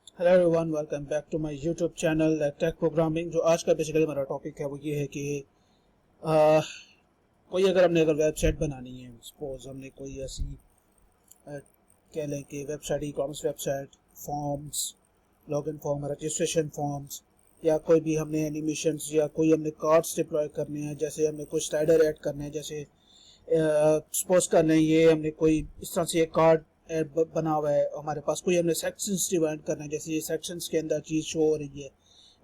Hello everyone, welcome back to my YouTube channel tech programming. जो आज का basically हमारा टॉपिक है वो ये है कि अह, कोई अगर वेबसाइट बनानी है, सपोज हमने कोई ऐसी कह लें कि website, e commerce website, forms, login form, registration forms, या कोई भी हमने एनिमेशंस या कोई हमने कार्ड्स डिप्लॉय करने हैं, जैसे हमने कोई स्लाइडर ऐड करने हैं, जैसे सपोज कर लें ये हमने कोई इस तरह से एक कार्ड बना हुआ है, हमारे पास कोई हमने सेक्शंस डिवाइड करना है, जैसे ये सेक्शंस के अंदर चीज़ शो हो रही है,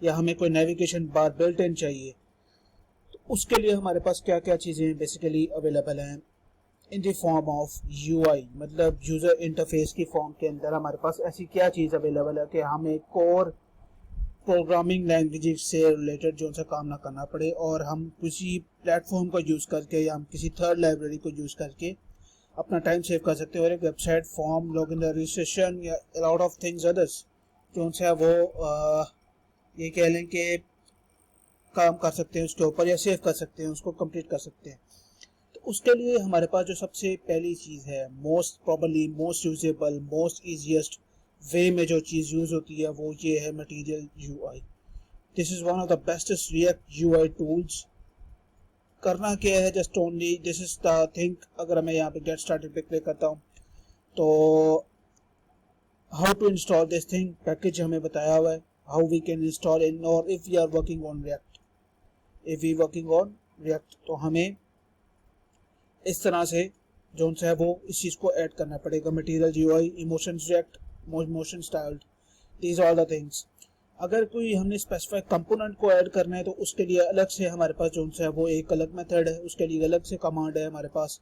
या हमें कोई नेविगेशन बार बिल्ट इन चाहिए, तो उसके लिए हमारे पास क्या क्या चीज़ें बेसिकली अवेलेबल हैं इन द फॉर्म ऑफ यूआई, मतलब यूज़र इंटरफेस की फॉर्म के अंदर हमारे पास ऐसी क्या चीज़ अवेलेबल है कि हमें कोर प्रोग्रामिंग लैंग्वेज से रिलेटेड जो सा काम ना करना पड़े, और हम किसी प्लेटफॉर्म को यूज़ करके या हम किसी थर्ड लाइब्रेरी को यूज़ करके अपना टाइम सेव कर सकते हैं, और एक वेबसाइट, फॉर्म, लॉगिन, रजिस्ट्रेशन या लॉट ऑफ थिंग्स अदर्स जो उनसे है वो ये कह लें कि काम कर सकते हैं उसके ऊपर, या सेव कर सकते हैं, उसको कंप्लीट कर सकते हैं। तो उसके लिए हमारे पास जो सबसे पहली चीज़ है, most probably most usable, most easiest way में जो चीज़ यूज़ होती है वो ये है material UI. This is one of the bestest react UI tools. करना क्या है, just only this is the thing. अगर मैं यहाँ पे गेट स्टार्टेड पे क्लिक करता हूँ तो how to install this thing package हमें बताया हुआ है, how we can install in, और if we are working on React, if we working on React तो हमें इस तरह से जो है वो इस चीज़ को ऐड करना पड़ेगा, material UI, emotions react, motion styled, these are the things. अगर कोई हमने स्पेसिफाइड कंपोनेंट को ऐड करना है तो उसके लिए अलग से हमारे पास जो है वो एक अलग मेथड है, उसके लिए अलग से कमांड है हमारे पास।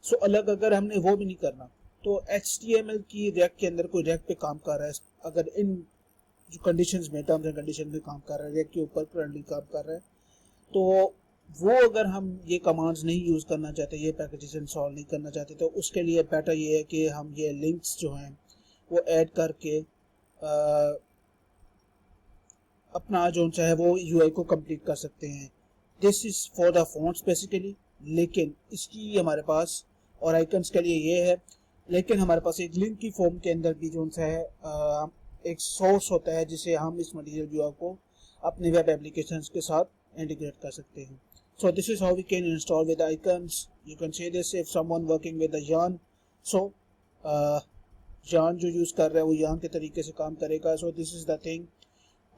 सो अलग अगर हमने वो भी नहीं करना तो HTML की रिएक्ट के अंदर कोई रिएक्ट पे काम कर रहा है, अगर इन जो कंडीशंस में, टर्म्स एंड कंडीशन में काम कर रहा है, रिएक्ट के ऊपर करंटली काम कर रहा है, तो वो अगर हम ये कमांड्स नहीं यूज़ करना चाहते, ये पैकेजेस इंस्टॉल नहीं करना चाहते, तो उसके लिए बेटर ये है कि हम ये लिंक्स जो हैं वो ऐड करके अपना जो है वो यूआई को कंप्लीट कर सकते हैं। This is for the fonts basically, लेकिन इसकी हमारे पास, और आइकन्स के लिए ये है, लेकिन हमारे पास एक लिंक की फॉर्म के अंदर भी जो है एक सोर्स होता है जिसे हम इस मटीरियल यूआई को अपने वेब एप्लीकेशंस के साथ इंटीग्रेट कर सकते हैं। So this is how we can install with icons. You can say this if someone working with the yarn. So yarn जो यूज़ कर रहा है वो yarn के तरीके से काम करेगा. So this is the thing.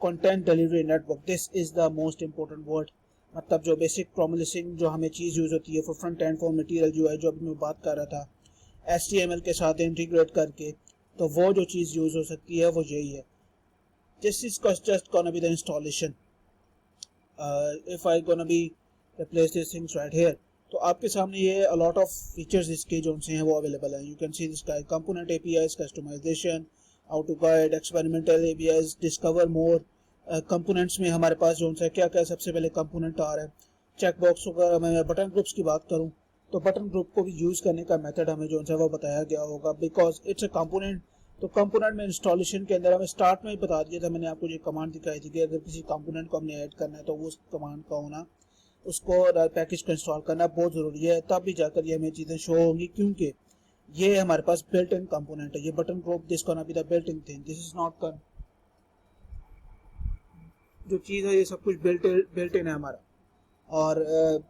Content delivery network. This is the most important word. मतलब जो बेसिक प्रॉमिसिंग जो हमें चीज़ यूज़ होती है for front end for material जो है, जो अभी मैं बात कर रहा था, HTML के साथ इंटीग्रेट करके, तो वो जो चीज़ यूज़ हो सकती है वो यही है. This is just gonna be the installation. If I gonna be replace these things right here, तो आपके सामने ये a lot of features इसके जो हैं वो अवेलेबल हैं. You can see this guy, component APIs, customization, how to guide, experimental APIs, discover more. Components में हमारे पास जो है क्या क्या सबसे पहले कंपोनेंट आ रहा है, चेक बॉक्स वगैरह में। बटन ग्रुप्स की बात करूँ तो बटन ग्रुप को भी यूज़ करने का मेथड हमें जो है वो बताया गया होगा, बिकॉज इट्स अ कंपोनेंट। तो कंपोनेंट में इंस्टॉलेशन के अंदर हमें स्टार्ट में ही बता दिया था, मैंने आपको ये कमांड दिखाई थी कि अगर किसी कंपोनेंट को हमने ऐड करना है तो उस कमांड का होना, उसको पैकेज को इंस्टॉल करना बहुत ज़रूरी है, तब भी जाकर ये हमें चीज़ें शो होंगी, क्योंकि ये हमारे पास बिल्ट इन कंपोनेंट है। ये button group, this can be the built in thing, this is not जो चीज़ है ये सब कुछ बिल्ट इन है हमारा। और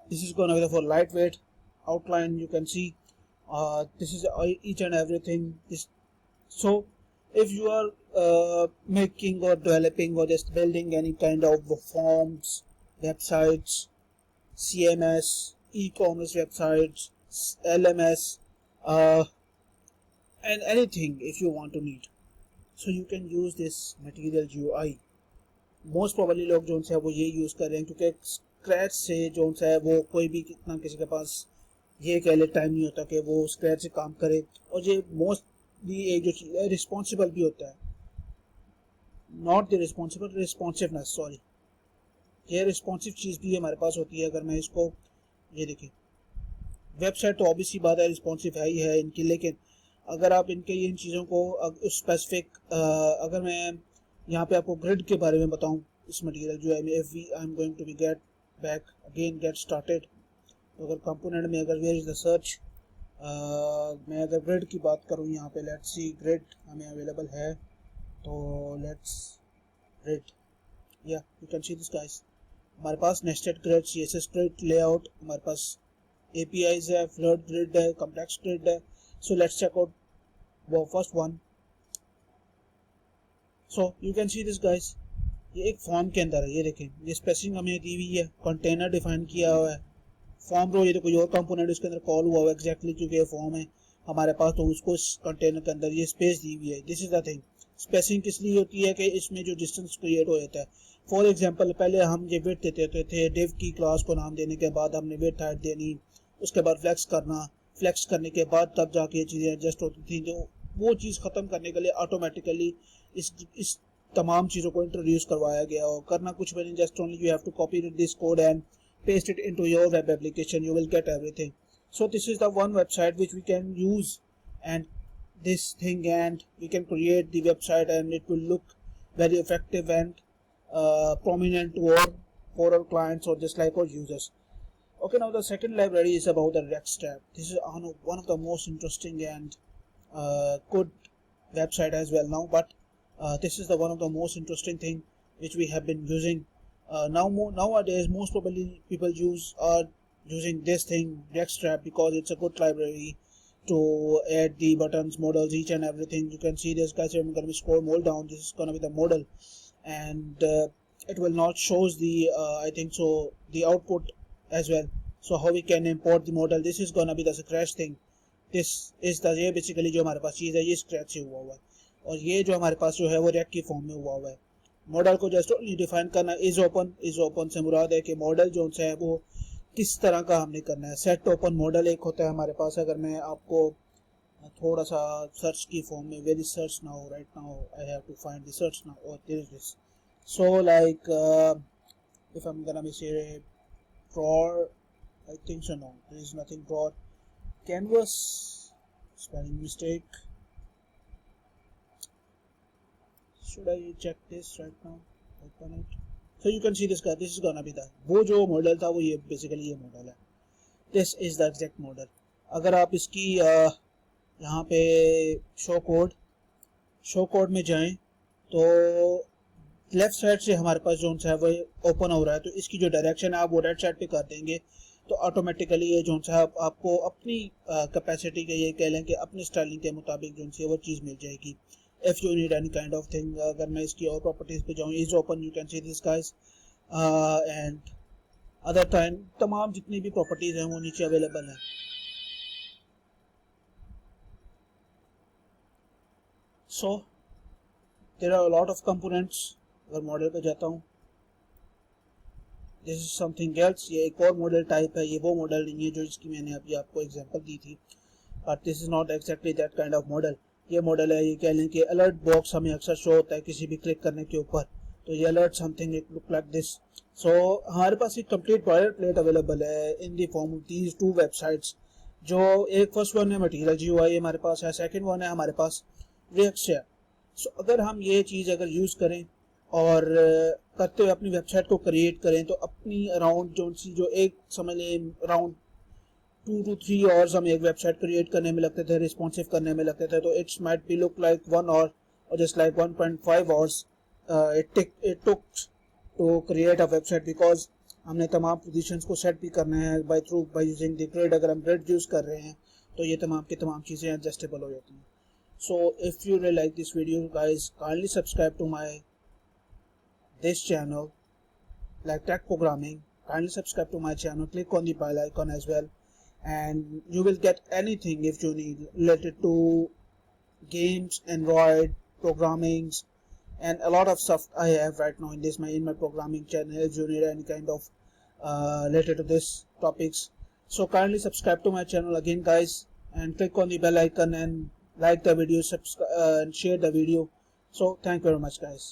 this is gonna be for light weight outline, you can see this is each and everything this. So if you are making or developing or just building any kind of forms, websites, CMS, e-commerce websites, LMS, uh, and anything if you want to need, so you can use this material UI. Most probably लोग जो है वो ये use कर रहे हैं, क्योंकि scratch से जो है वो कोई भी कितना किसी के पास ये कह ले टाइम नहीं होता कि वो स्क्रैच से काम करे, और ये मोस्टली एक जो चीज़ है रिस्पॉन्सिबल भी होता है, not the responsible, responsiveness, sorry, ये रिस्पॉन्सिव चीज़ भी हमारे पास होती है। अगर मैं इसको ये देखिए, वेबसाइट तो ऑब्वियसली बात है रिस्पॉन्सिव है ही है इनकी, लेकिन अगर आप इनके इन चीज़ों को स्पेसिफिक, अगर मैं यहाँ पे आपको ग्रिड के बारे में बताऊँ इस मटीरियल जो है, if we I am going to be get back again get started, तो अगर कंपोनेंट में अगर वेयर इज द सर्च, मैं अगर ग्रिड की बात करूँ यहाँ पे, लेट्स सी ग्रिड हमें अवेलेबल है, तो लेट्स रीड या you can see this guys. हमारे पास nested grid, CSS grid layout, हमारे पास APIs है, फ्लोट ग्रिड है, कॉम्प्लेक्स ग्रिड है। सो लेट्स चेक आउट वो first one. So you can see this guys, ये एक फॉर्म के अंदर है, ये देखें ये स्पेसिंग हमें दी हुई है, कंटेनर डिफाइन किया हुआ है, फॉर्म रो ये तो कोई और कंपोनेंट इसके अंदर कॉल हुआ हुआ है एग्जैक्टली क्योंकि ये फॉर्म है हमारे पास, तो उसको इस कंटेनर के अंदर ये स्पेस दी हुई है। This is the thing. Spacing किस लिए होती है कि इसमें जो डिस्टेंस क्रिएट हो जाता है। फॉर एग्जांपल पहले हम ये विड्थ देते थे, डिव की क्लास को नाम देने के बाद हमने विड्थ हाइट देनी, उसके बाद फ्लेक्स करना, फ्लेक्स करने के बाद तब जाके ये चीज़ें एडजस्ट होती थी। तो वो चीज़ ख़त्म करने के लिए ऑटोमेटिकली इस तमाम चीज़ों को इंट्रोड्यूस करवाया गया। और करना कुछ भी नहीं, just only you have to copy this code and paste it into your web application, you will get everything. So this is the one website which we can use and this thing, and we can create the website and it will look very effective and prominent for our clients or just like our users. Okay, now the second library is about the React. This is one of the most interesting and good website as well now, but this is the one of the most interesting thing which we have been using. Nowadays most probably people are using this thing React, because it's a good library to add the buttons, models, each and everything. You can see this guys, I'm going to scroll more down, this is going to be the model, and it will not shows the I think so the output as well. So how we can import the model, this is going to be the scratch thing. This is the ये basically जो हमारे पास चीज़ है ये scratch से हुआ है, और ये जो हमारे पास जो है वो React की फॉर्म में हुआ है। मॉडल को जस्ट डिफाइन करना, इज ओपन से मुराद है कि मॉडल जो है वो किस तरह का हमने करना है। सेट ओपन मॉडल एक होता है हमारे पास। अगर मैं आपको थोड़ा सा सर्च की फॉर्म में, very search now, right now I have to find the search now, और there is this. So like if I am gonna say draw, I think so no, there is nothing draw, canvas, spelling mistake. Should I check this right now? Open it. So you can see this guy. This is gonna be the वो जो model था वो ये basically ये model है. This is the exact model. अगर आप इसकी यहाँ पे शो कोड में जाएं तो लेफ्ट साइड से हमारे पास जो है वो ओपन हो रहा है, तो इसकी जो डायरेक्शन है आप वो राइट साइड पे कर देंगे तो ऑटोमेटिकली ये जो है आपको अपनी कैपेसिटी के, ये कह लें कि अपनी स्टाइलिंग के मुताबिक जो है वो चीज़ मिल जाएगी। If you need any kind of thing, अगर मैं इसकी और प्रॉपर्टीज पे जाऊँ, is open, you can see this guys, and other time तमाम जितनी भी प्रॉपर्टीज हैं वो नीचे अवेलेबल हैं। So there are lot of components. अगर मॉडल पे जाता हूँ, दिस इज समथिंग एल्स, ये एक और मॉडल टाइप है, ये वो मॉडल नहीं है जो इसकी मैंने अभी आपको एग्जांपल दी थी, but this is not exactly that kind of model. ये मॉडल है, ये कह लें कि अलर्ट बॉक्स हमें अक्सर शो होता है किसी भी क्लिक करने के ऊपर, तो ये alert something it look like this. So हमारे पास एक कंप्लीट बॉयलरप्लेट अवेलेबल है in the form of these two websites. जो एक फर्स्ट वन है मटीरियल GUI हमारे पास है, सेकंड वन है हमारे पास React। सो अगर हम ये चीज़ अगर यूज़ करें और करते हुए अपनी वेबसाइट को क्रिएट करें तो अपनी अराउंड जो एक समझ लें अराउंड 2 to 3 आवर्स हमें एक वेबसाइट क्रिएट करने में लगते थे, रिस्पॉन्सिव करने में लगते थे, तो it's might be look like 1 hour और just like 1.5 hours it took to create a website, because हमने तमाम पोजीशंस को सेट भी करना है बाय यूजिंग द ग्रिड। अगर हम ग्रिड यूज़ कर रहे हैं तो ये तमाम की तमाम चीज़ें एडजस्टेबल हो जाती हैं। So if you really like this video guys, kindly subscribe to my this channel like tech programming. Kindly subscribe to my channel, click on the bell icon as well, and you will get anything if you need related to games, Android, programming, and a lot of stuff I have right now in my programming channel if you need any kind of related to this topics. So kindly subscribe to my channel again guys, and click on the bell icon and like the video, subscribe and share the video. So thank you very much guys.